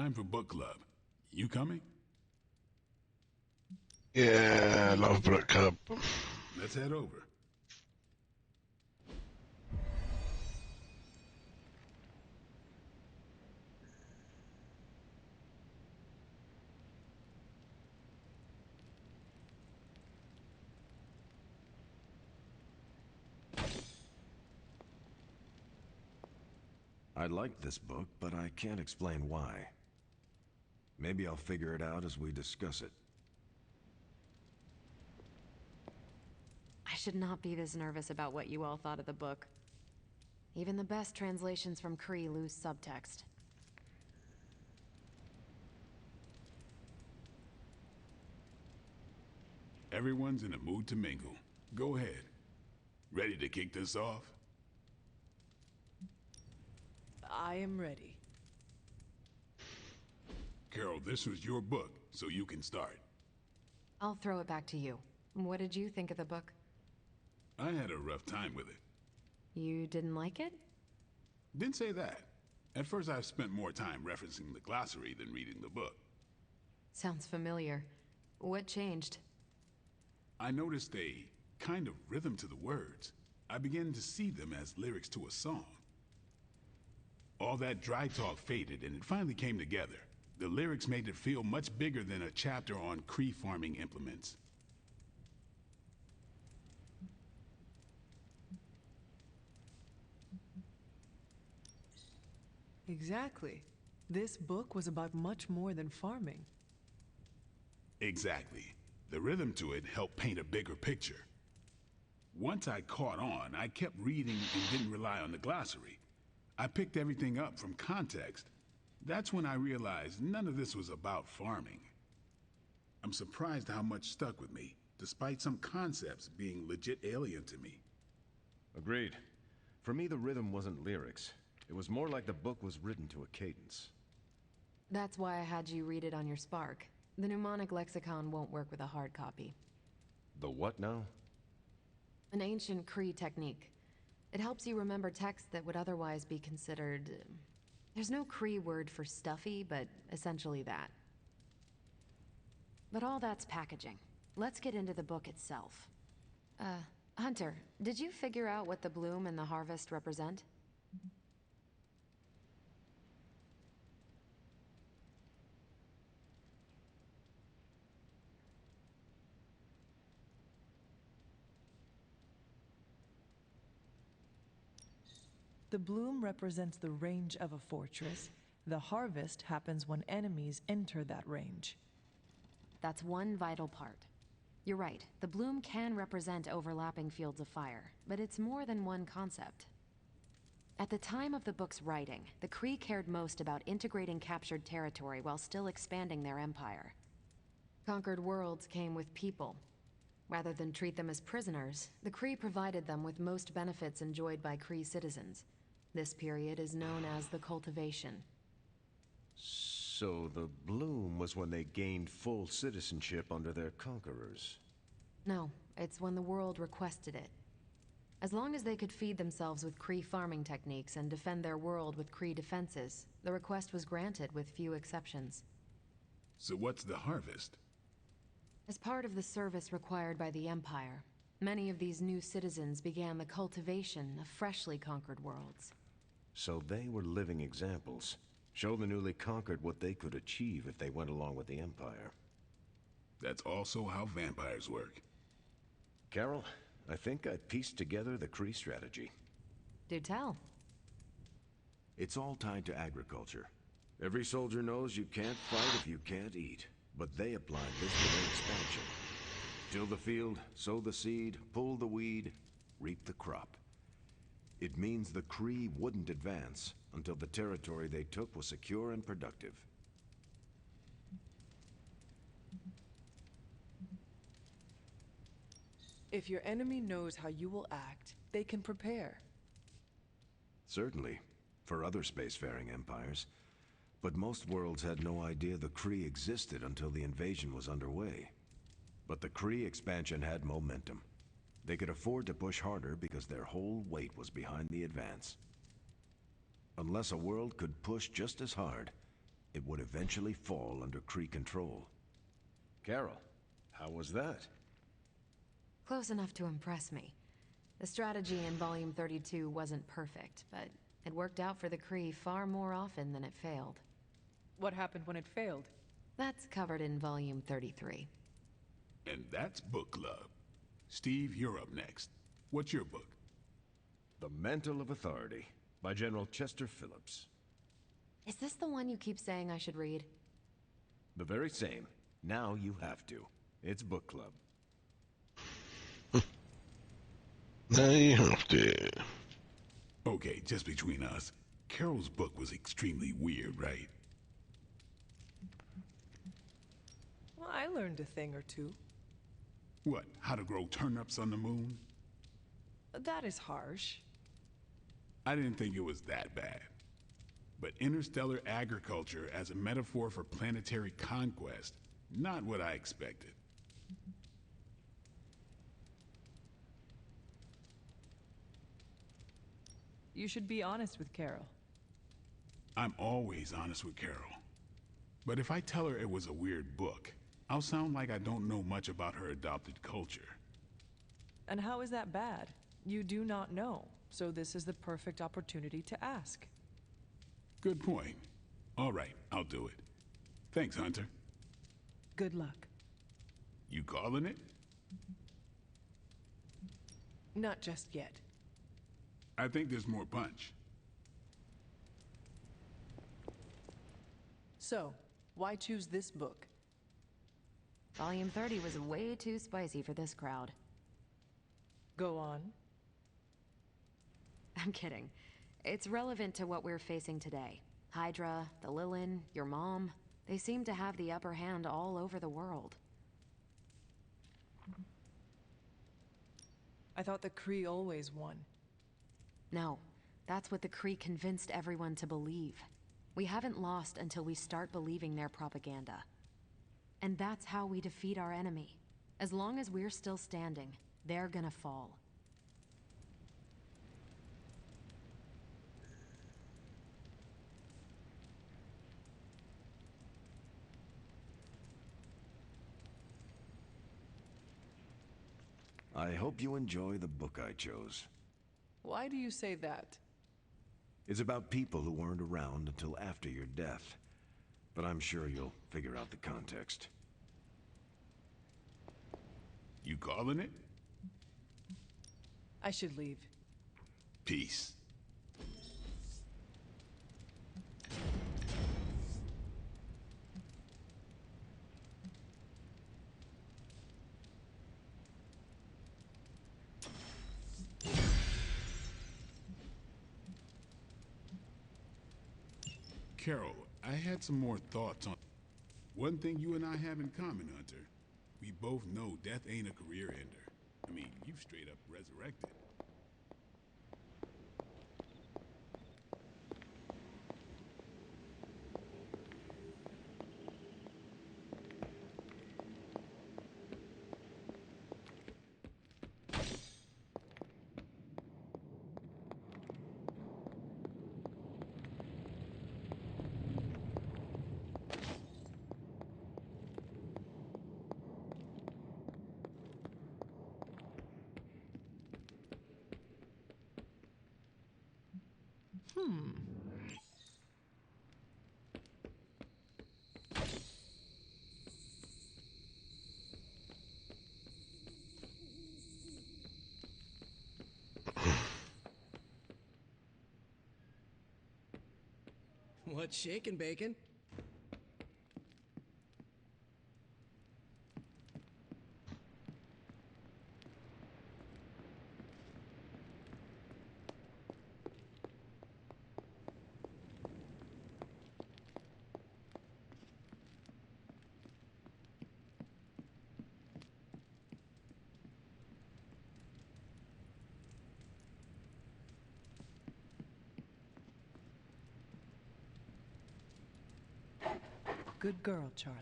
time for book club. You coming? Yeah, love book club. Let's head over. I like this book, but I can't explain why. Maybe I'll figure it out as we discuss it. I should not be this nervous about what you all thought of the book. Even the best translations from Kree lose subtext. Everyone's in a mood to mingle. Go ahead. Ready to kick this off? I am ready. Carol, this was your book, so you can start. I'll throw it back to you. What did you think of the book? I had a rough time with it. You didn't like it? Didn't say that. At first I spent more time referencing the glossary than reading the book. Sounds familiar. What changed? I noticed a kind of rhythm to the words. I began to see them as lyrics to a song. All that dry talk faded and it finally came together. The lyrics made it feel much bigger than a chapter on Kree farming implements. Exactly. This book was about much more than farming. Exactly. The rhythm to it helped paint a bigger picture. Once I caught on, I kept reading and didn't rely on the glossary. I picked everything up from context. That's when I realized none of this was about farming. I'm surprised how much stuck with me, despite some concepts being legit alien to me. Agreed. For me, the rhythm wasn't lyrics. It was more like the book was written to a cadence. That's why I had you read it on your Spark. The mnemonic lexicon won't work with a hard copy. The what now? An ancient Kree technique. It helps you remember texts that would otherwise be considered... There's no Kree word for stuffy, but essentially that. But all that's packaging. Let's get into the book itself. Hunter, did you figure out what the bloom and the harvest represent? The bloom represents the range of a fortress. The harvest happens when enemies enter that range. That's one vital part. You're right, the bloom can represent overlapping fields of fire, but it's more than one concept. At the time of the book's writing, the Kree cared most about integrating captured territory while still expanding their empire. Conquered worlds came with people. Rather than treat them as prisoners, the Kree provided them with most benefits enjoyed by Kree citizens. This period is known as the cultivation. So the bloom was when they gained full citizenship under their conquerors. No, it's when the world requested it. As long as they could feed themselves with Kree farming techniques and defend their world with Kree defenses, the request was granted with few exceptions. So what's the harvest? As part of the service required by the Empire, many of these new citizens began the cultivation of freshly conquered worlds. So they were living examples. Show the newly conquered what they could achieve if they went along with the Empire. That's also how vampires work. Carol, I think I pieced together the Kree strategy. Do tell. It's all tied to agriculture. Every soldier knows you can't fight if you can't eat, but they applied this to their expansion. Till the field, sow the seed, pull the weed, reap the crop. It means the Kree wouldn't advance until the territory they took was secure and productive. If your enemy knows how you will act, they can prepare. Certainly, for other spacefaring empires. But most worlds had no idea the Kree existed until the invasion was underway. But the Kree expansion had momentum. They could afford to push harder because their whole weight was behind the advance. Unless a world could push just as hard, it would eventually fall under Kree control. Carol, how was that? Close enough to impress me. The strategy in Volume 32 wasn't perfect, but it worked out for the Kree far more often than it failed. What happened when it failed? That's covered in Volume 33. And that's book club. Steve, you're up next. What's your book? The Mantle of Authority, by General Chester Phillips. Is this the one you keep saying I should read? The very same. Now you have to. It's book club. Now you have to. Okay, just between us. Carol's book was extremely weird, right? Well, I learned a thing or two. What, how to grow turnips on the moon? That is harsh. I didn't think it was that bad. But interstellar agriculture as a metaphor for planetary conquest, not what I expected. You should be honest with Carol. I'm always honest with Carol. But if I tell her it was a weird book, I'll sound like I don't know much about her adopted culture. And how is that bad? You do not know, so this is the perfect opportunity to ask. Good point. All right, I'll do it. Thanks, Hunter. Good luck. You calling it? Not just yet. I think there's more punch. So, why choose this book? Volume 30 was way too spicy for this crowd. Go on. I'm kidding. It's relevant to what we're facing today. Hydra, the Lilith, your mom, they seem to have the upper hand all over the world. I thought the Kree always won. No, that's what the Kree convinced everyone to believe. We haven't lost until we start believing their propaganda. And that's how we defeat our enemy. As long as we're still standing, they're gonna fall. I hope you enjoy the book I chose. Why do you say that? It's about people who weren't around until after your death. But I'm sure you'll figure out the context. You calling it? I should leave. Peace. Carol, I had some more thoughts on... One thing you and I have in common, Hunter. We both know death ain't a career ender. I mean, you straight up resurrected. What's shaking, Bacon? Good girl, Charlie.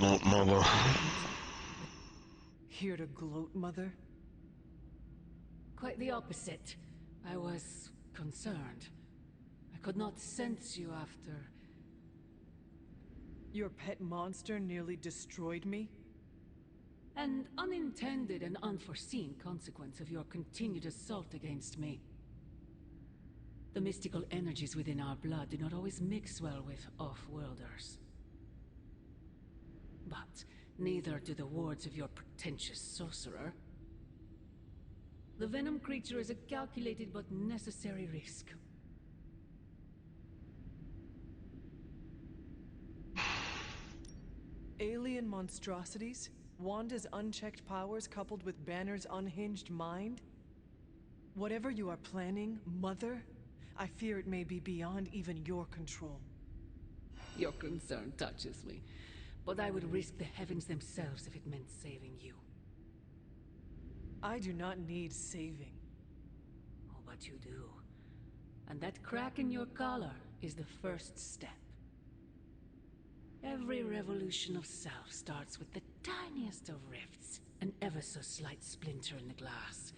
not, Mother. Here to gloat, Mother? Quite the opposite. I was concerned. I could not sense you after... Your pet monster nearly destroyed me? An unintended and unforeseen consequence of your continued assault against me. The mystical energies within our blood do not always mix well with off-worlders. But neither do the wards of your pretentious sorcerer. The venom creature is a calculated but necessary risk. Alien monstrosities? Wanda's unchecked powers coupled with Banner's unhinged mind? Whatever you are planning, Mother, I fear it may be beyond even your control. Your concern touches me, but I would risk the heavens themselves if it meant saving you. I do not need saving. Oh, but you do. And that crack in your collar is the first step. Every revolution of self starts with the tiniest of rifts, an ever so slight splinter in the glass,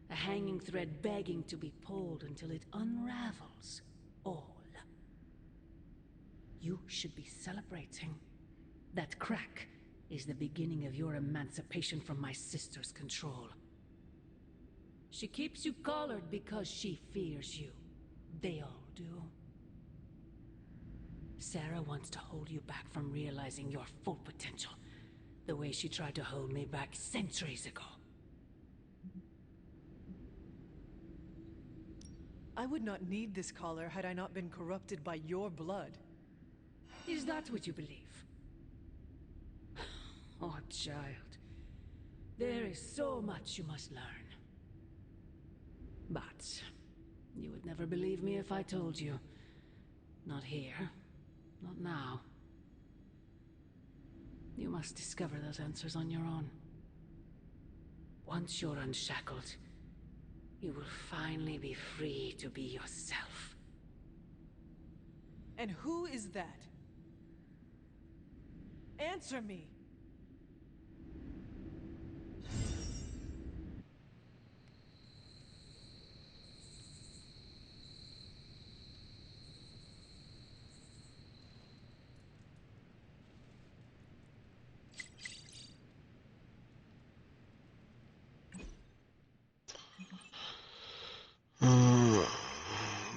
a hanging thread begging to be pulled until it unravels all. You should be celebrating. That crack is the beginning of your emancipation from my sister's control. She keeps you collared because she fears you. They all do. Sarah wants to hold you back from realizing your full potential, the way she tried to hold me back centuries ago. I would not need this collar had I not been corrupted by your blood. Is that what you believe? Oh, child. There is so much you must learn. But you would never believe me if I told you. Not here. Not now. You must discover those answers on your own. Once you're unshackled, you will finally be free to be yourself. And who is that? Answer me!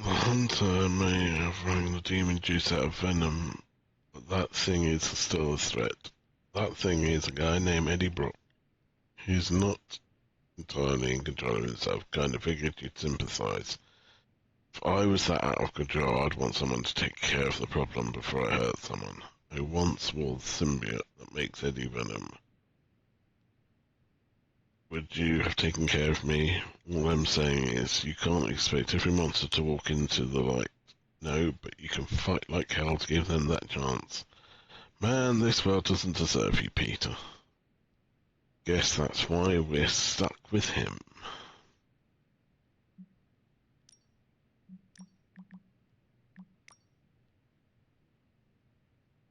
The hunter may have wrung the demon juice out of venom, but that thing is still a threat. That thing is a guy named Eddie Brock. He's not entirely in control of himself, kind of figured you'd sympathize. If I was that out of control, I'd want someone to take care of the problem before I hurt someone. I once wore the symbiote that makes Eddie venom. Would you have taken care of me? All I'm saying is, you can't expect every monster to walk into the light. No, but you can fight like hell to give them that chance. Man, this world doesn't deserve you, Peter. Guess that's why we're stuck with him.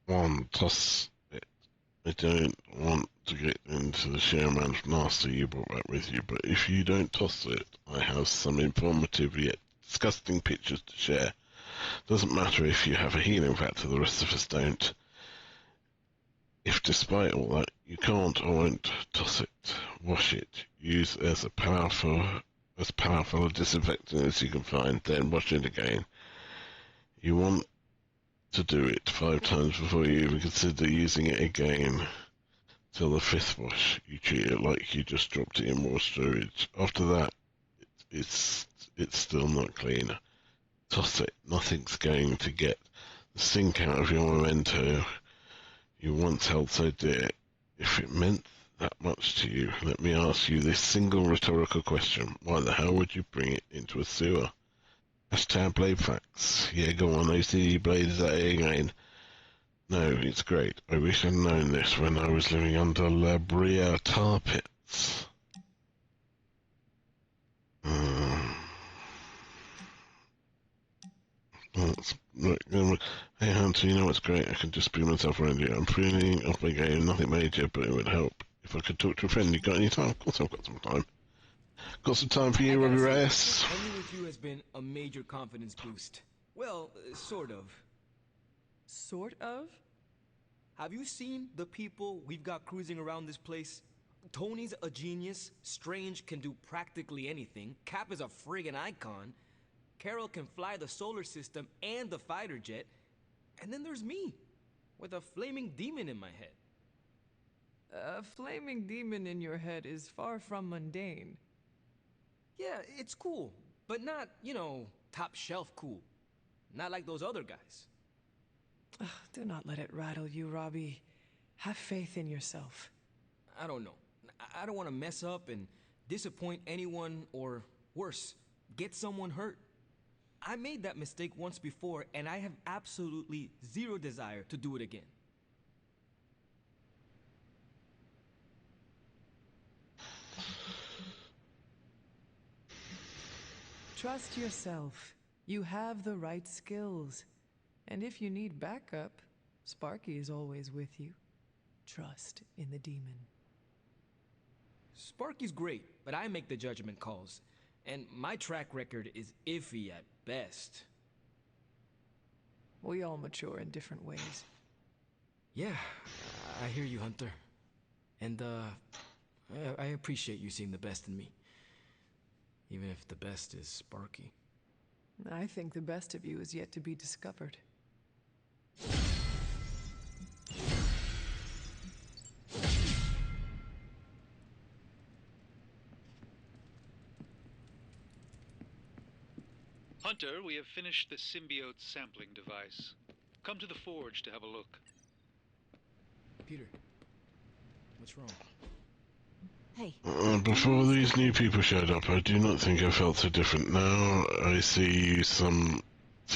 One, toss it. I don't want to get into the sheer amount of nasty you brought back with you, but if you don't toss it, I have some informative yet disgusting pictures to share. Doesn't matter if you have a healing factor, the rest of us don't. If despite all that, you can't or won't toss it, wash it, use as powerful a disinfectant as you can find, then wash it again. You want to do it 5 times before you even consider using it again. Till the 5th wash, you treat it like you just dropped it in more storage. After that, it's still not clean. Toss it. Nothing's going to get the stink out of your memento you once held so dear. If it meant that much to you, let me ask you this single rhetorical question. Why the hell would you bring it into a sewer? Hashtag blade facts. Yeah, go on, OCD blade is at it again. No, it's great. I wish I'd known this when I was living under La Brea tar pits. That's Look, hey Hunter, you know what's great? I can just be myself around you. I'm feeling off my game, nothing major, but it would help if I could talk to a friend. You got any time? Of course I've got some time. Got some time for you, Robbie Reyes? Hanging with you has been a major confidence boost. Well, sort of. Sort of? Have you seen the people we've got cruising around this place? Tony's a genius, Strange can do practically anything, Cap is a friggin' icon, Carol can fly the solar system and the fighter jet, and then there's me, with a flaming demon in my head. A flaming demon in your head is far from mundane. Yeah, it's cool, but not, you know, top shelf cool. Not like those other guys. Ugh, do not let it rattle you, Robbie. Have faith in yourself. I don't know. I don't want to mess up and disappoint anyone, or worse, get someone hurt. I made that mistake once before, and I have absolutely zero desire to do it again. Trust yourself. You have the right skills. And if you need backup, Sparky is always with you. Trust in the demon. Sparky's great, but I make the judgment calls. And my track record is iffy at best. We all mature in different ways. Yeah, I hear you, Hunter. And, I appreciate you seeing the best in me. Even if the best is Sparky. I think the best of you is yet to be discovered. Hunter, we have finished the symbiote sampling device. Come to the forge to have a look. Peter, what's wrong? Hey. Before these new people showed up, I do not think I felt so different. Now I see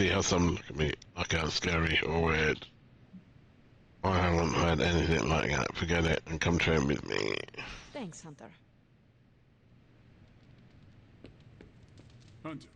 how some look at me, like I'm scary or weird. I haven't heard anything like that. Forget it and come train with me. Thanks, Hunter. Hunter.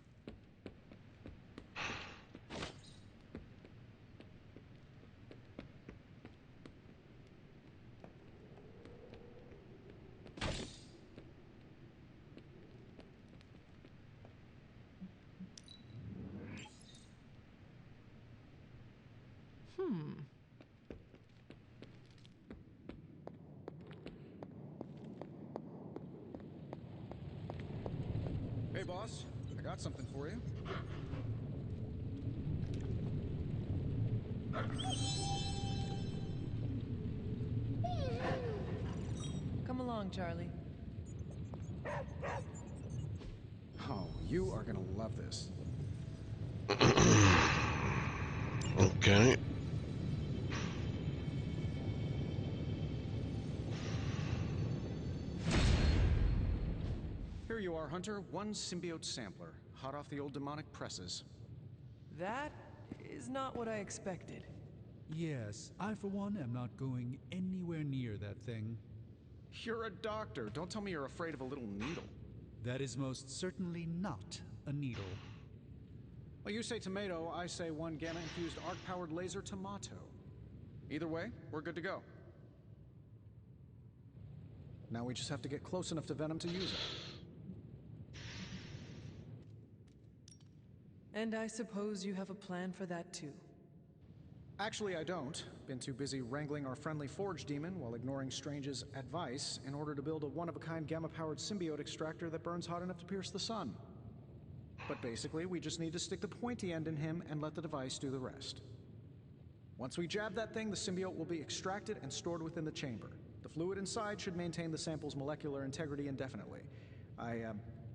Hey, boss. I got something for you. Come along, Charlie. Oh, you are gonna love this. Okay. Here you are, Hunter. One symbiote sampler, hot off the old demonic presses. That is not what I expected. Yes, I for one am not going anywhere near that thing. You're a doctor. Don't tell me you're afraid of a little needle. That is most certainly not a needle. Well, you say tomato, I say one gamma-infused arc-powered laser tomato. Either way, we're good to go. Now we just have to get close enough to Venom to use it. And I suppose you have a plan for that too. Actually, I don't. Been too busy wrangling our friendly Forge demon while ignoring Strange's advice in order to build a one-of-a-kind gamma-powered symbiote extractor that burns hot enough to pierce the sun. But basically, we just need to stick the pointy end in him and let the device do the rest. Once we jab that thing, the symbiote will be extracted and stored within the chamber. The fluid inside should maintain the sample's molecular integrity indefinitely. I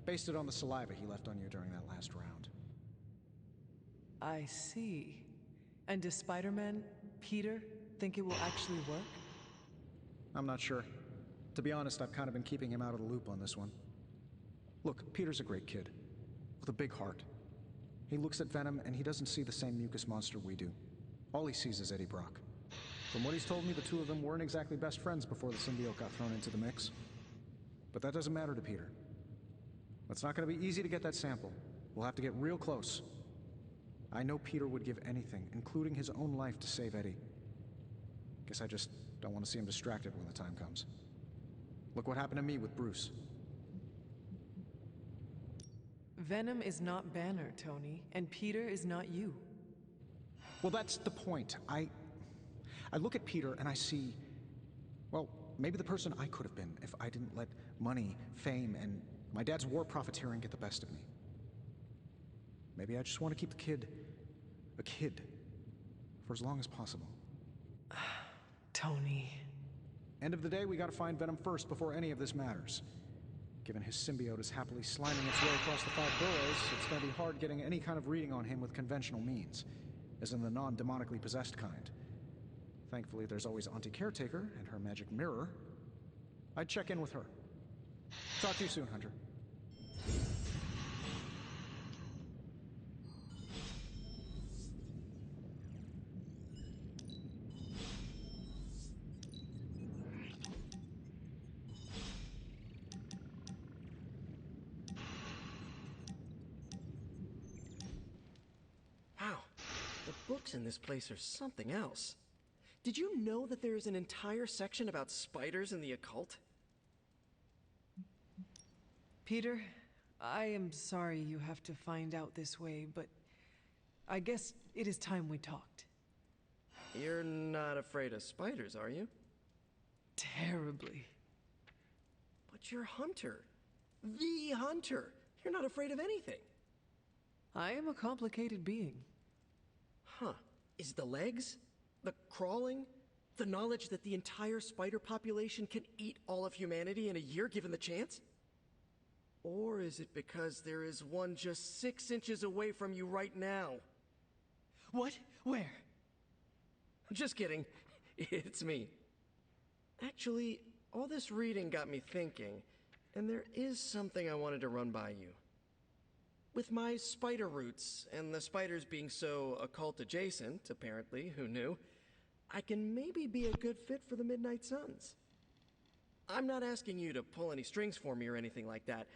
based it on the saliva he left on you during that last round. I see. And does Spider-Man, Peter, think it will actually work? I'm not sure. To be honest, I've kind of been keeping him out of the loop on this one. Look, Peter's a great kid. With a big heart. He looks at Venom and he doesn't see the same mucus monster we do. All he sees is Eddie Brock. From what he's told me, the two of them weren't exactly best friends before the symbiote got thrown into the mix. But that doesn't matter to Peter. It's not going to be easy to get that sample. We'll have to get real close. I know Peter would give anything, including his own life, to save Eddie. Guess I just don't want to see him distracted when the time comes. Look what happened to me with Bruce. Venom is not Banner, Tony, and Peter is not you. Well, that's the point. I look at Peter and I see, well, maybe the person I could have been if I didn't let money, fame, and my dad's war profiteering get the best of me. Maybe I just want to keep the kid a kid for as long as possible. Tony. End of the day, we gotta find Venom first before any of this matters. Given his symbiote is happily sliming its way across the 5 boroughs, it's gonna be hard getting any kind of reading on him with conventional means, as in the non-demonically possessed kind. Thankfully, there's always Auntie Caretaker and her magic mirror. I'd check in with her. Talk to you soon, Hunter. Wow, the books in this place are something else. Did you know that there is an entire section about spiders and the occult? Peter, I am sorry you have to find out this way, but I guess it is time we talked. You're not afraid of spiders, are you? Terribly. But you're Hunter. The Hunter. You're not afraid of anything. I am a complicated being. Huh. Is the legs? The crawling? The knowledge that the entire spider population can eat all of humanity in a year given the chance? Or is it because there is one just 6 inches away from you right now? What? Where? Just kidding. It's me. Actually, all this reading got me thinking, and there is something I wanted to run by you. With my spider roots, and the spiders being so occult adjacent, apparently, who knew, I can maybe be a good fit for the Midnight Suns. I'm not asking you to pull any strings for me or anything like that.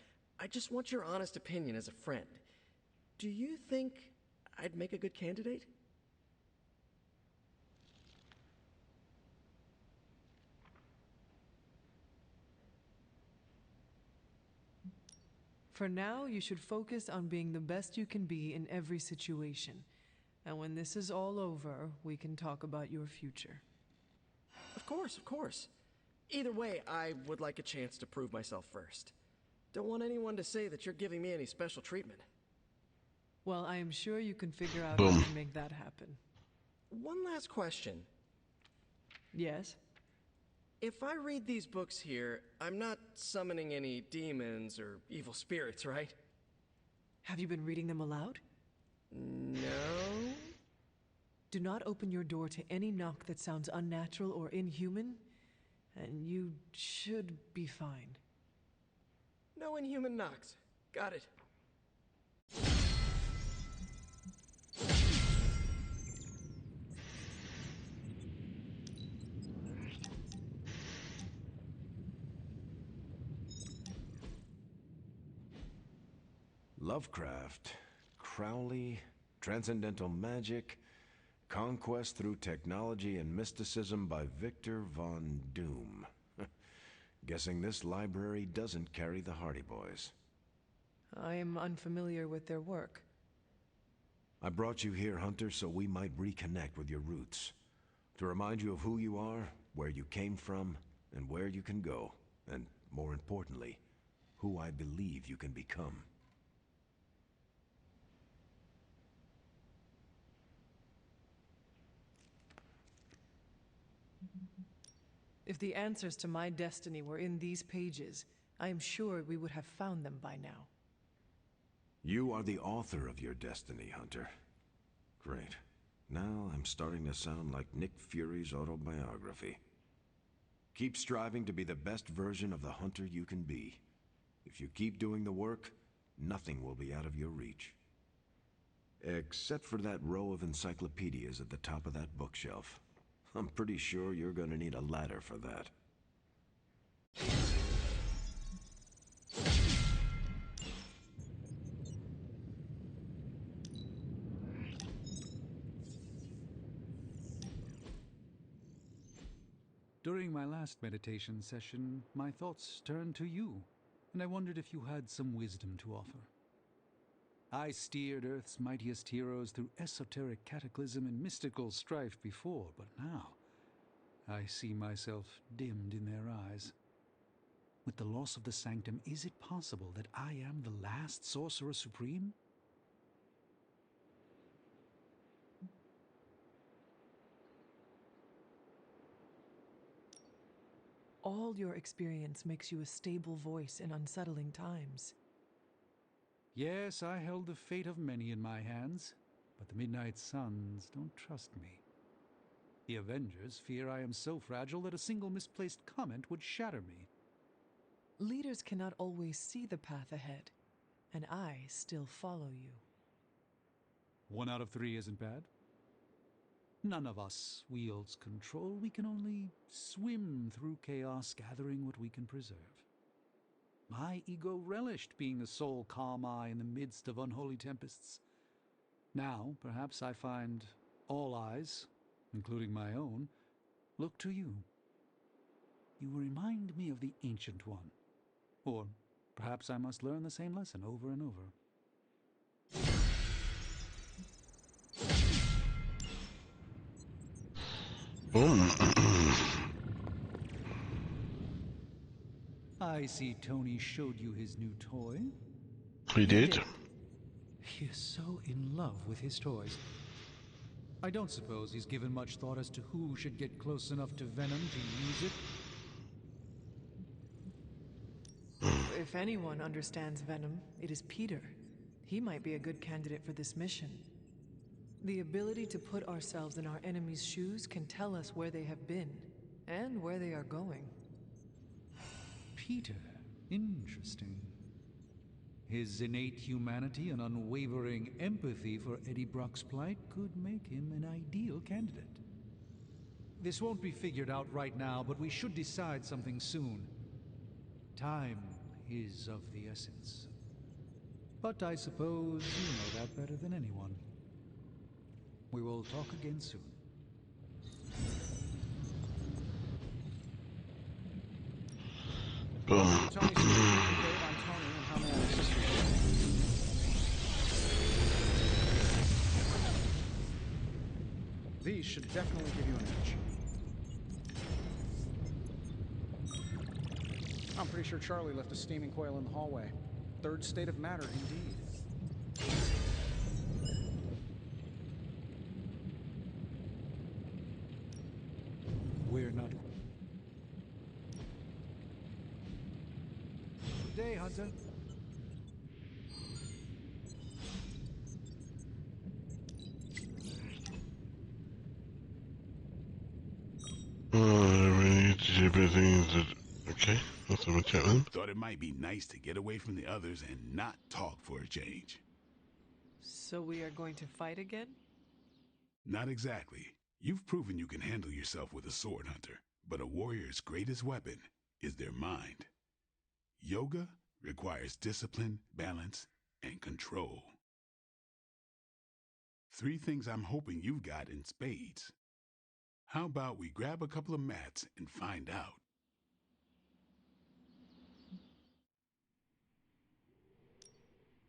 I just want your honest opinion as a friend. Do you think I'd make a good candidate? For now, you should focus on being the best you can be in every situation. And when this is all over, we can talk about your future. Of course, of course. Either way, I would like a chance to prove myself first. Don't want anyone to say that you're giving me any special treatment. Well, I am sure you can figure out how to make that happen. One last question. Yes? If I read these books here, I'm not summoning any demons or evil spirits, right? Have you been reading them aloud? No. Do not open your door to any knock that sounds unnatural or inhuman, and you should be fine. No inhuman knocks. Got it. Lovecraft, Crowley, transcendental magic, conquest through technology and mysticism by Victor Von Doom. Guessing this library doesn't carry the Hardy Boys. I am unfamiliar with their work. I brought you here, Hunter, so we might reconnect with your roots. To remind you of who you are, where you came from, and where you can go. And, more importantly, who I believe you can become. If the answers to my destiny were in these pages, I am sure we would have found them by now. You are the author of your destiny, Hunter. Great. Now I'm starting to sound like Nick Fury's autobiography. Keep striving to be the best version of the Hunter you can be. If you keep doing the work, nothing will be out of your reach. Except for that row of encyclopedias at the top of that bookshelf. I'm pretty sure you're gonna need a ladder for that. During my last meditation session, my thoughts turned to you, and I wondered if you had some wisdom to offer. I steered Earth's mightiest heroes through esoteric cataclysm and mystical strife before, but now I see myself dimmed in their eyes. With the loss of the Sanctum, is it possible that I am the last Sorcerer Supreme? All your experience makes you a stable voice in unsettling times. Yes, I held the fate of many in my hands, but the Midnight Suns don't trust me. The Avengers fear I am so fragile that a single misplaced comment would shatter me. Leaders cannot always see the path ahead, and I still follow you. 1 out of 3 isn't bad. None of us wields control. We can only swim through chaos, gathering what we can preserve. My ego relished being the sole calm eye in the midst of unholy tempests. Now, perhaps I find all eyes, including my own, look to you. You remind me of the Ancient One. Or perhaps I must learn the same lesson over and over. I see Tony showed you his new toy. He did. He is so in love with his toys. I don't suppose he's given much thought as to who should get close enough to Venom to use it. If anyone understands Venom, it is Peter. He might be a good candidate for this mission. The ability to put ourselves in our enemies' shoes can tell us where they have been, and where they are going. Peter. Interesting. His innate humanity and unwavering empathy for Eddie Brock's plight could make him an ideal candidate. This won't be figured out right now, but we should decide something soon. Time is of the essence. But I suppose you know that better than anyone. We will talk again soon. Boom. Tony, so I'm Tony, and how may I assist you? These should definitely give you an edge. I'm pretty sure Charlie left a steaming coil in the hallway. Third state of matter, indeed. We're not... Good day, Hunter. We need to do a bit of things that... Okay, let's have a chat with him. Thought it might be nice to get away from the others and not talk for a change. So we are going to fight again? Not exactly. You've proven you can handle yourself with a sword, Hunter, but a warrior's greatest weapon is their mind. Yoga requires discipline, balance, and control. 3 things I'm hoping you've got in spades. How about we grab a couple of mats and find out?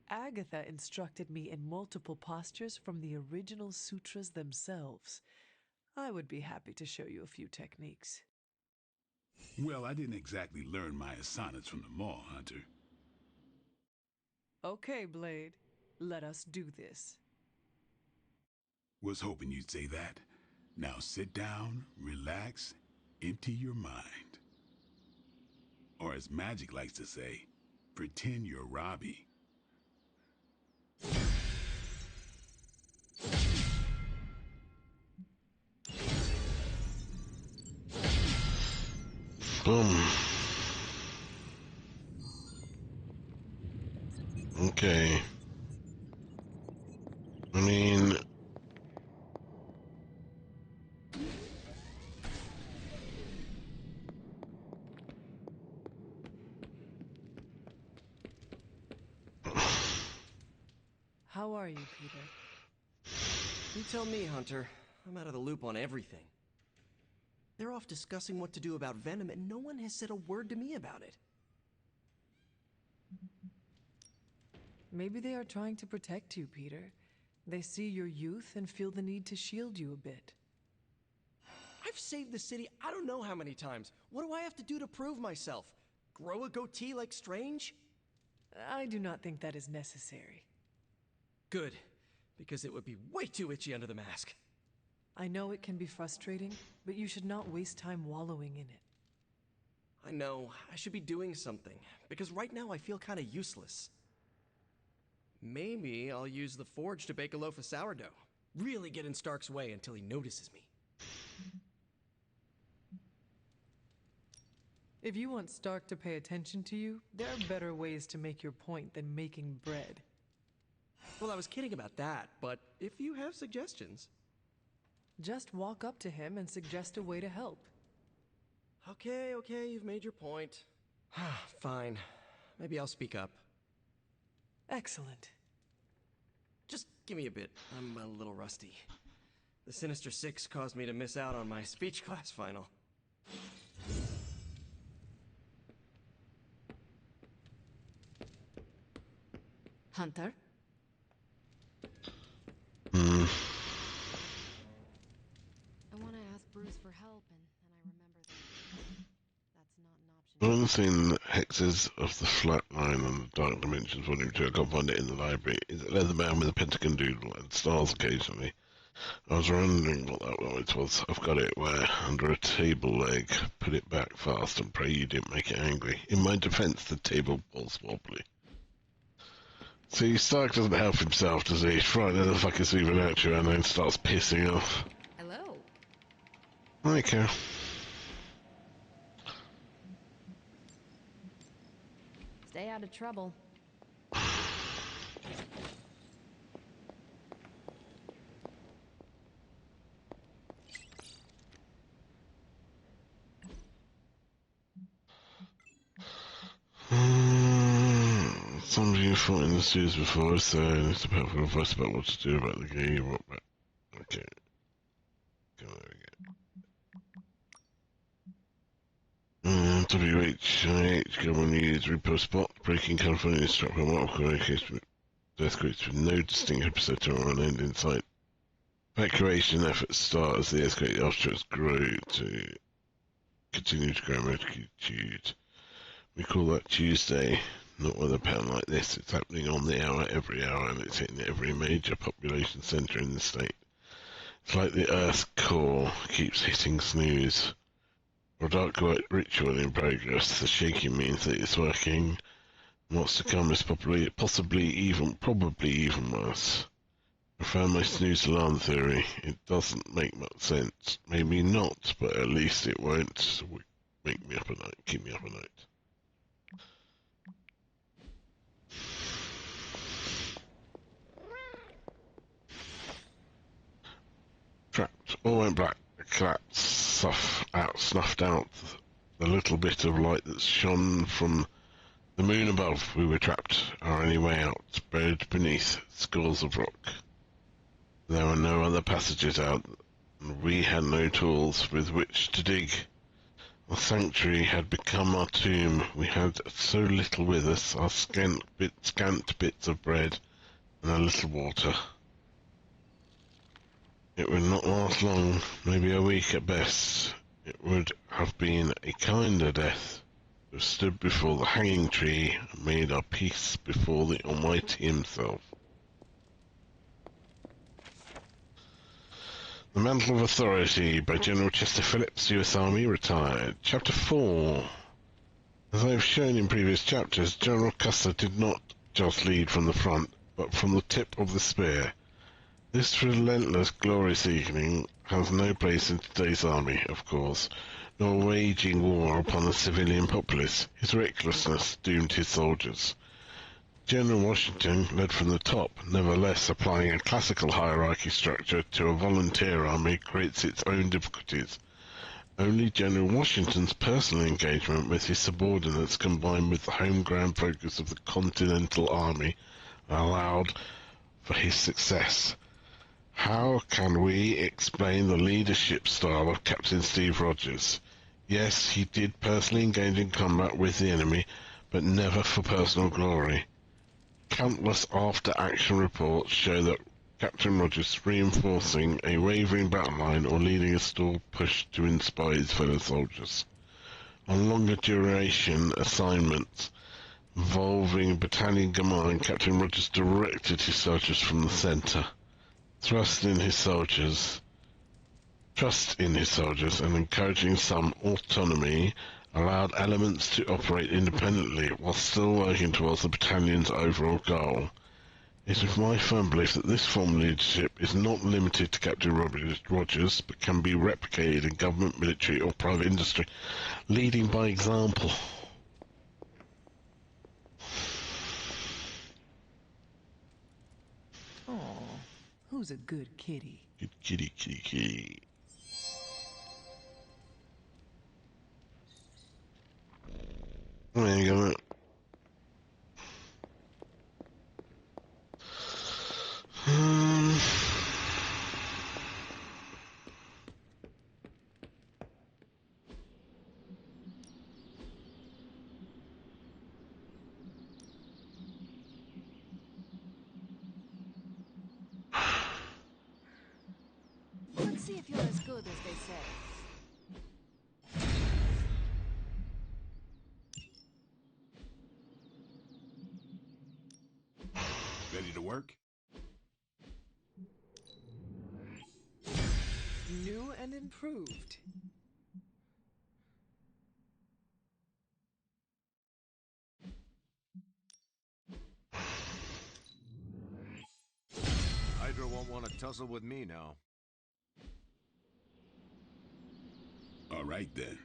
Agatha instructed me in multiple postures from the original sutras themselves. I would be happy to show you a few techniques. Well, I didn't exactly learn my asanas from the mall, Hunter. Okay, Blade. Let us do this. Was hoping you'd say that. Now sit down, relax, empty your mind. Or as Magic likes to say, pretend you're Robbie. Boom. Okay. I mean... How are you, Peter? You tell me, Hunter. I'm out of the loop on everything. They're off discussing what to do about Venom, and no one has said a word to me about it. Maybe they are trying to protect you, Peter. They see your youth and feel the need to shield you a bit. I've saved the city I don't know how many times. What do I have to do to prove myself? Grow a goatee like Strange? I do not think that is necessary. Good, because it would be way too itchy under the mask. I know it can be frustrating, but you should not waste time wallowing in it. I know, I should be doing something, because right now I feel kind of useless. Maybe I'll use the forge to bake a loaf of sourdough. Really get in Stark's way until he notices me. If you want Stark to pay attention to you, there are better ways to make your point than making bread. Well, I was kidding about that, but if you have suggestions... Just walk up to him and suggest a way to help. Okay, you've made your point. Fine. Maybe I'll speak up. Excellent. Just give me a bit. I'm a little rusty. The Sinister Six caused me to miss out on my speech class final. Hunter? I want to ask Bruce for help, and then I remember that's not an option. One thing that hexes of the Flatline and the Dark Dimensions Volume 2, I can't find it in the library, is a leather man with a pentagon doodle and stars occasionally. I was wondering what that noise was. I've got it where, under a table leg, put it back fast and pray you didn't make it angry. In my defense, the table was wobbly. See, Stark doesn't help himself, does he? Frightening the fuckers even at you and then starts pissing off. Hello. Hi, Carol. Stay out of trouble. Some of you fought in the series before, so I need some helpful advice about what to do about the game you brought back. Okay. There we go. WHIH Government News Repo Spot. Breaking California struck by multiple earthquakes with no distinct epicenter or an end in sight. Evacuation efforts start as the earthquake aftershocks continue to grow in magnitude. We call that Tuesday. Not with a pattern like this. It's happening on the hour, every hour, and it's hitting every major population center in the state. It's like the Earth's core keeps hitting snooze. A dark white ritual in progress. The shaking means that it's working. What's to come is probably even worse. I found my snooze alarm theory. It doesn't make much sense. Maybe not, but at least it won't keep me up at night. Trapped. All went black. The collapse snuffed out the little bit of light that shone from the moon above. We were trapped, our only way out, buried beneath scores of rock. There were no other passages out, and we had no tools with which to dig. Our sanctuary had become our tomb. We had so little with us, our scant bits of bread and a little water. It would not last long, maybe a week at best. It would have been a kinder death. We have stood before the hanging tree and made our peace before the Almighty himself. The Mantle of Authority by General Chester Phillips, U.S. Army, retired. Chapter 4. As I have shown in previous chapters, General Custer did not just lead from the front, but from the tip of the spear. This relentless glory-seeking has no place in today's army, of course, nor waging war upon the civilian populace. His recklessness doomed his soldiers. General Washington led from the top, nevertheless applying a classical hierarchy structure to a volunteer army creates its own difficulties. Only General Washington's personal engagement with his subordinates combined with the home-ground focus of the Continental Army allowed for his success. How can we explain the leadership style of Captain Steve Rogers? Yes, he did personally engage in combat with the enemy, but never for personal glory. Countless after-action reports show that Captain Rogers reinforcing a wavering battle line or leading a stalled push to inspire his fellow soldiers. On longer duration assignments involving battalion command, Captain Rogers directed his soldiers from the centre. Trust in his soldiers and encouraging some autonomy allowed elements to operate independently while still working towards the battalion's overall goal. It is my firm belief that this form of leadership is not limited to Captain Rogers, but can be replicated in government, military, or private industry. Leading by example. Oh, who's a good kitty? Good kitty, kitty, kitty. There you go. Let's see if you're as good as they say. Ready to work? New and improved. Hydra won't want to tussle with me now. All right then.